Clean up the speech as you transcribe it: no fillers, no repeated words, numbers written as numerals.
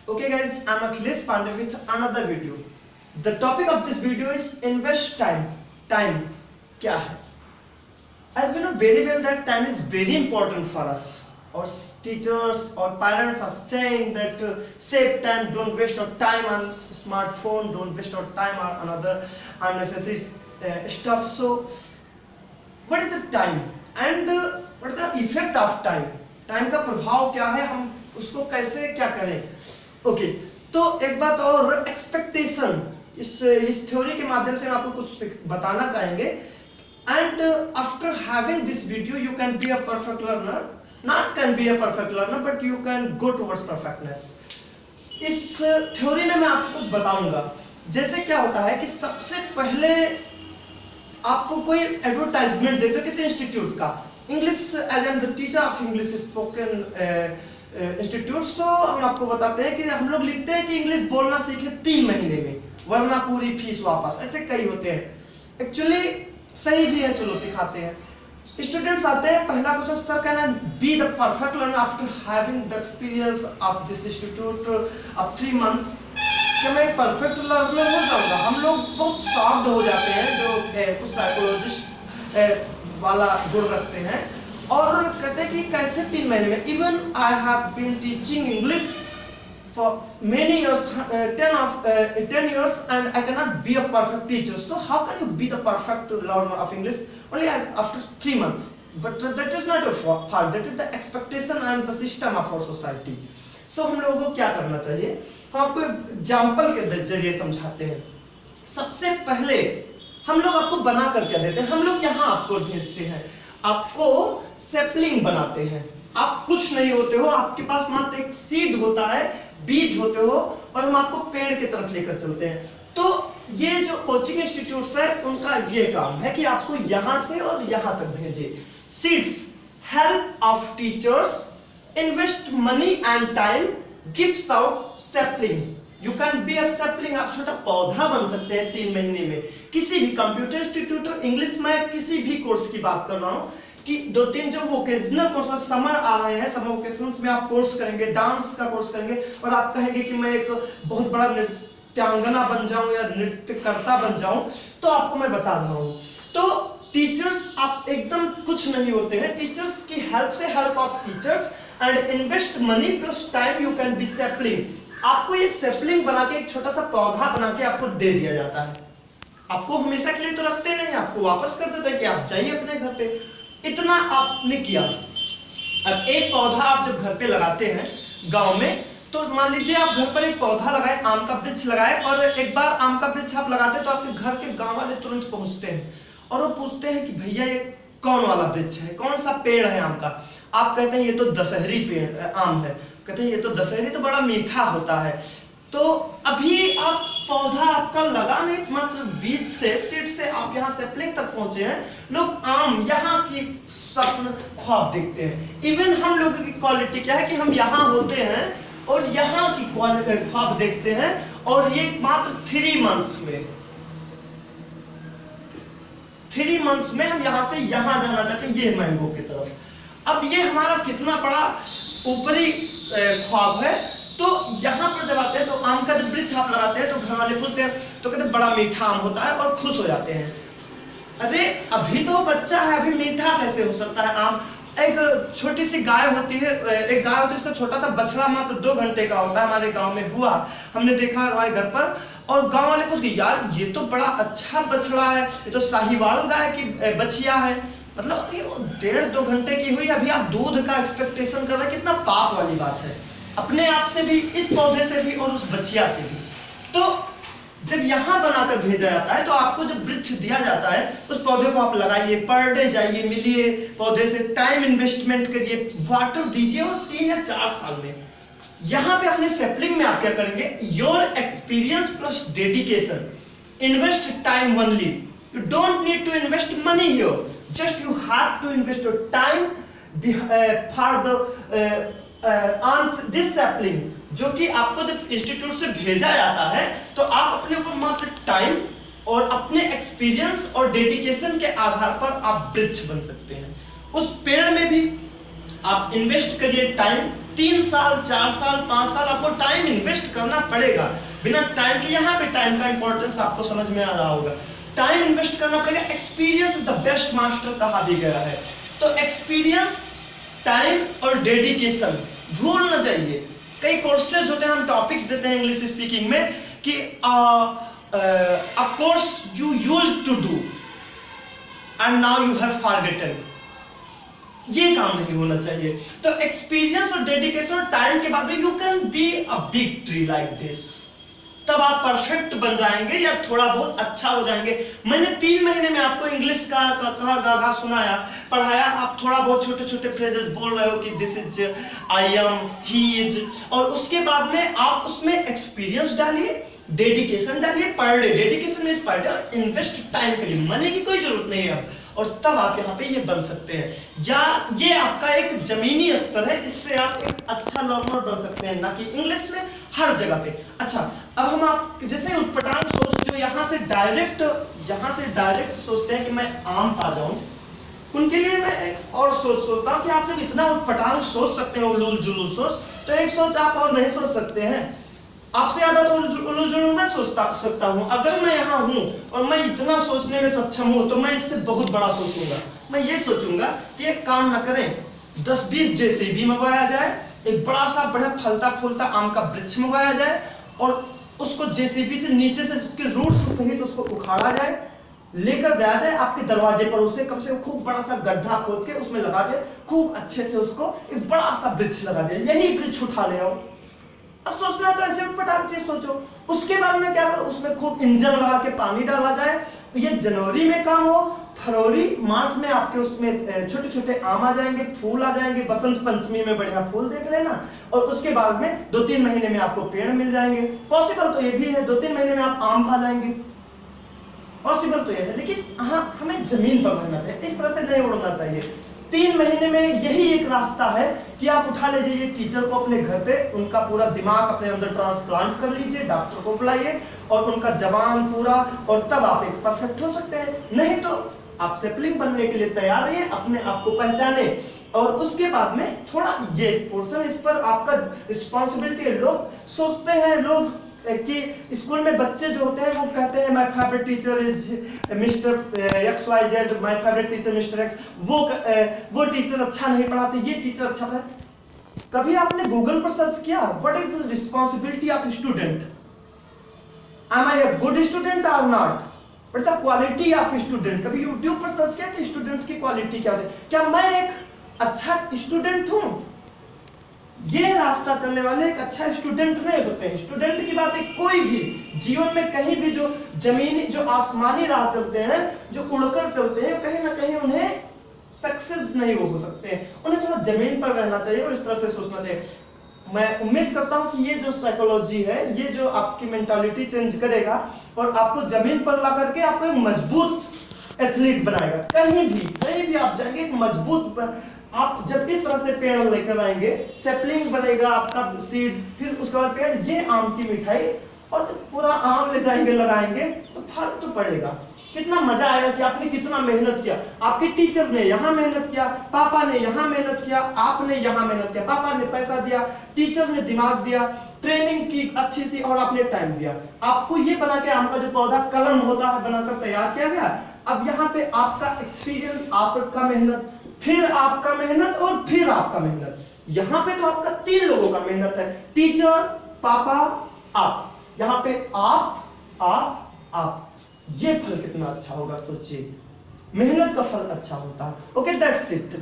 Okay guys, I'm Akhilesh Pandey with another video. The topic of this video is invest time. Time क्या है? As we know very well that time is very important for us. Our teachers or parents are saying that save time, don't waste your time on smartphone, don't waste your time on another unnecessary stuff. So what is the time and what is the effect of time? Time का प्रभाव क्या है, हम उसको कैसे क्या करें? Okay तो एक बात और, एक्सपेक्टेशन, इस थ्योरी के माध्यम से हम आपको कुछ बताना चाहेंगे. And after having this video you can be a perfect learner, not can be a perfect learner but you can go towards perfectness. इस थ्योरी में मैं आपको कुछ बताऊंगा. जैसे क्या होता है कि सबसे पहले आपको कोई एडवर्टाइजमेंट देखते हो किसी इंस्टीट्यूट का, English, as am the teacher of English spoken institute. So हम आपको बताते हैं कि हम लोग लिखते हैं कि इंग्लिश बोलना सीखे 3 महीने में वरना पूरी फीस वापस. ऐसे कई होते हैं, एक्चुअली सही भी है, चलो सिखाते हैं. स्टूडेंट्स आते हैं, पहला क्वेश्चन सर कहना be the perfect learner after having the experience of this institute of 3 months. क्या मैं परफेक्ट लर्नर हो जाऊंगा? हम लोग बहुत शॉक्ड हो जाते हैं, जो कुछ साइकोलॉजिस्ट वाला गुण रखते हैं और कहते हैं कि कैसे 3 महीने में. Even I have been teaching English for many years, 10 years and I cannot be a perfect teacher. So how can you be the perfect learner of English only after 3 months? But that is not a fault, that is the expectation and the system of our society. So हम लोगों को क्या करना चाहिए, हम आपको example के जरिए समझाते हैं. सबसे पहले हम लोग आपको बना कर क्या देते हैं, हम लोग यहाँ आपको भेजते हैं, आपको सेपलिंग बनाते हैं. आप कुछ नहीं होते हो, आपके पास मात्र एक सीड होता है, बीज होते हो, और हम आपको पेड़ की तरफ लेकर चलते हैं. तो ये जो कोचिंग इंस्टीट्यूट्स है उनका ये काम है कि आपको यहां से और यहां तक भेजे. Seeds, help of teachers, invest money and time, gives out sapling. You can be a sapling. आप छोटा पौधा बन सकते हैं 3 महीने में. किसी भी कंप्यूटर इंस्टीट्यूट, इंग्लिश में किसी भी कोर्स की बात कर रहा हूँ कि 2-3 जो वोकेशनल कोर्स, समर आ रहे हैं, समर वोकेशंस में आप कोर्स करेंगे, डांस का कोर्स करेंगे और आप कहेंगे कि मैं एक बहुत बड़ा नृत्यांगना बन जाऊं या नृत्यकर्ता बन जाऊं, तो आपको मैं बता रहा हूं. तो टीचर्स आप एकदम कुछ नहीं होते हैं. टीचर्स की हेल्प से, help of teachers and invest money plus time, you can be sapling. आपको ये सैपलिंग बना के, एक छोटा सा पौधा बना के आपको दे दिया जाता है. आपको हमेशा के लिए तो रखते नहीं, आपको वापस कर देते हैं कि आप जाइए अपने घर पे. इतना आपने किया. अब एक पौधा आप जब घर पे लगाते हैं गांव में, तो मान लीजिए आप घर पर एक पौधा लगाए, आम का वृक्ष लगाए, और एक बार आम का वृक्ष आप लगाते हैं तो आपके घर के गांव वाले तुरंत पहुंचते हैं और वो पूछते हैं कि भैया ये कौन वाला वृक्ष है, कौन सा पेड़ है आम का? आप कहते हैं ये तो दशहरी पेड़ आम है. कहते हैं ये तो दशहरी तो बड़ा मीठा होता है. तो अभी आप पौधा आपका लगा नहीं, मात्र बीज से, सीड से आप यहाँ सैपलिंग तक पहुंचे हैं. लोग आम, यहाँ की सपन ख्वाब देखते हैं. इवन हम लोगों की क्वालिटी क्या है कि हम यहाँ होते हैं और यहाँ की ख्वाब देखते हैं, और ये मात्र 3 मंथ्स में हम यहाँ से यहाँ जाना चाहते हैं, ये मैंगो की तरफ. अब ये हमारा कितना बड़ा ऊपरी ख्वाब है. तो यहाँ पर जब आते हैं तो आम का जब वृक्ष आप लगाते हैं तो घर वाले पूछते हैं, तो कहते हैं बड़ा मीठा आम होता है और खुश हो जाते हैं. अरे अभी तो बच्चा है, अभी मीठा कैसे हो सकता है आम? एक छोटी सी गाय होती है, एक गाय होती है, उसका छोटा सा बछड़ा मात्र 2 घंटे का होता है. हमारे गांव में हुआ, हमने देखा हमारे घर पर, और गांव वाले पूछ गए यार ये तो बड़ा अच्छा बछड़ा है, ये तो साहिवाल गाय की बछिया है. मतलब अभी 1.5-2 घंटे की हुई, अभी आप दूध का एक्सपेक्टेशन कर रहे हैं. कितना पाप वाली बात है, अपने आप से भी, इस पौधे से भी और उस बछिया से भी. तो जब यहाँ बनाकर भेजा जाता है तो आपको जब वृक्ष दिया जाता है, उस पौधे को आप लगाइए, पर डे जाइए, मिलिए पौधे से, टाइम इन्वेस्टमेंट करिए, वाटर दीजिए, और 3 या 4 साल में यहाँ पे अपने सैपलिंग में आप क्या करेंगे, your experience plus dedication, invest time only. You don't need to invest money here, just you have to invest your time for the on this sapling. जो कि आपको जब इंस्टीट्यूट से भेजा जाता है तो आप अपने ऊपर मात्र टाइम और अपने एक्सपीरियंस और डेडिकेशन के आधार पर आप वृक्ष बन सकते हैं. उस पेड़ में भी आप इन्वेस्ट करिए टाइम, 3 साल 4 साल 5 साल आपको टाइम इन्वेस्ट करना पड़ेगा। बिना टाइम के, यहाँ पे टाइम का इंपॉर्टेंस आपको समझ में आ रहा होगा, टाइम इन्वेस्ट करना पड़ेगा। Experience is the best master कहा भी गया है। तो एक्सपीरियंस, टाइम और डेडिकेशन भूल ना जाइए। कई कोर्सेज होते हैं, हम टॉपिक्स देते हैं इंग्लिश स्पीकिंग में कि a course you used to do and now you have forgotten, ये काम नहीं होना चाहिए। तो एक्सपीरियंस और डेडिकेशन और टाइम के बाद में you can be a big tree like this. तब आप परफेक्ट बन जाएंगे या थोड़ा बहुत अच्छा हो जाएंगे। मैंने 3 महीने में आपको इंग्लिश का कहा गागा सुनाया, पढ़ाया, आप थोड़ा बहुत छोटे छोटे फ्रेजेस बोल रहे हो कि this is, I am, he is, और उसके बाद में आप उसमें एक्सपीरियंस डालिए, डेडिकेशन डालिए। Per day, dedication means per day, invest time के लिए, मनी की कोई जरूरत नहीं है अब, और तब आप यहाँ पे ये बन सकते हैं। या ये आपका एक जमीनी स्तर है, इससे आप एक अच्छा लर्नर बन सकते हैं, ना कि इंग्लिश में हर जगह पे। अच्छा, अब हम आप जैसे उटपटांग सोच जो यहाँ से डायरेक्ट सोचते हैं कि मैं आम पा जाऊं, उनके लिए मैं एक और सोचता हूँ कि आप जब इतना उटपटांग सोच सकते हैं, उलूल जुलूल सोच, तो एक सोच आप और नहीं सोच सकते हैं। आपसे ज्यादा तो उलूल जुलूल मैं सोचता सकता हूँ। अगर मैं यहाँ हूँ और मैं इतना सोचने में सक्षम हूँ, तो मैं इससे बहुत बड़ा सोचूंगा। मैं ये सोचूंगा कि एक काम ना करें, 10-20 जेसीबी मंगवाया जाए, एक बड़ा सा बड़ा फलता फूलता आम का वृक्ष मंगवाया जाए, और उसको जेसीबी से नीचे से उसके रूट से सहित उसको उखाड़ा जाए, लेकर जाया जाए आपके दरवाजे पर, उसे कम से कम खूब बड़ा सा गड्ढा खोद के उसमें लगा दे, खूब अच्छे से उसको एक बड़ा सा वृक्ष लगा दे, यही वृक्ष उठा ले आओ। अब सोचना तो ऐसे फटाफट चीज सोचो। उसके बाद में क्या करो, उसमें खूब इंजन लगा के पानी डाला जाए, ये जनवरी में काम हो, फरवरी मार्च में आपके उसमें छोटे छोटे आम आ जाएंगे, फूल आ जाएंगे, बसंत पंचमी में बढ़िया फूल देख लेना, और उसके बाद में 2-3 महीने में आपको पेड़ मिल जाएंगे। पॉसिबल तो ये भी है, 2-3 महीने में आप आम पा जाएंगे, पॉसिबल तो ये है। लेकिन हाँ, हमें जमीन पर रहना चाहिए, इस तरह से नहीं उड़ना चाहिए। 3 महीने में यही एक रास्ता है कि आप उठा लीजिए टीचर को अपने घर पे, उनका पूरा दिमाग अपने अंदर ट्रांसप्लांट कर लीजिए, डॉक्टर को बुलाइए और उनका जवान पूरा, और तब आप एक परफेक्ट हो सकते हैं। नहीं तो आप सेपलिंग बनने के लिए तैयार रहिए, अपने आप को पहचाने, और उसके बाद में थोड़ा ये पोर्शन, इस पर आपका रिस्पॉन्सिबिलिटी है। लोग सोचते हैं, लोग कि स्कूल में बच्चे जो होते हैं वो कहते हैं my favourite teacher is mister X Y Z, my favourite teacher mister X, वो टीचर अच्छा नहीं पढ़ाते, ये टीचर अच्छा पढ़ाते। कभी आपने गूगल पर सर्च किया what is the responsibility of student, am I a good student और not, but the quality of student. कभी यूट्यूब पर सर्च किया कि स्टूडेंट्स की क्वालिटी क्या है, क्या मैं एक अच्छा स्टूडेंट हूं? ये रास्ता चलने वाले एक अच्छा स्टूडेंट नहीं हो सकते हैं। स्टूडेंट की बात है, कोई भी जीवन में कहीं भी जो जमीनी जो आसमानी राह चलते हैं, जो उड़कर चलते हैं, कहीं ना कहीं उन्हें सक्सेस नहीं हो सकते हैं। उन्हें थोड़ा जमीन पर रहना चाहिए और इस तरह से सोचना चाहिए। मैं उम्मीद करता हूं कि ये जो साइकोलॉजी है, ये जो आपकी मेंटालिटी चेंज करेगा और आपको जमीन पर ला करके आपको एक मजबूत एथलीट बनाएगा। कहीं भी आप जाएंगे एक मजबूत, आप जब इस तरह से पेड़ लेकर आएंगे, सेपलिंग बनेगा आपका सीड, फिर उसके बाद पेड़, ये आम की मिठाई, और जब पूरा आम ले जाएंगे लगाएंगे तो फर्क तो पड़ेगा। कितना मजा आएगा कि आपने कितना मेहनत किया, आपके टीचर ने यहाँ मेहनत किया, पापा ने यहाँ मेहनत किया, आपने यहाँ मेहनत किया, पापा ने पैसा दिया, टीचर ने दिमाग दिया, ट्रेनिंग की अच्छी सी, और आपने टाइम दिया। आपको ये बना के आम का जो पौधा कलम होता है बनाकर तैयार किया गया। अब यहाँ पे आपका एक्सपीरियंस, आपका मेहनत, फिर आपका मेहनत और फिर आपका मेहनत। यहाँ पे तो आपका 3 लोगों का मेहनत है, टीचर, पापा, आप। यहाँ पे आप, ये फल कितना अच्छा होगा सोचिए। मेहनत का फल अच्छा होता है। Okay, that's it.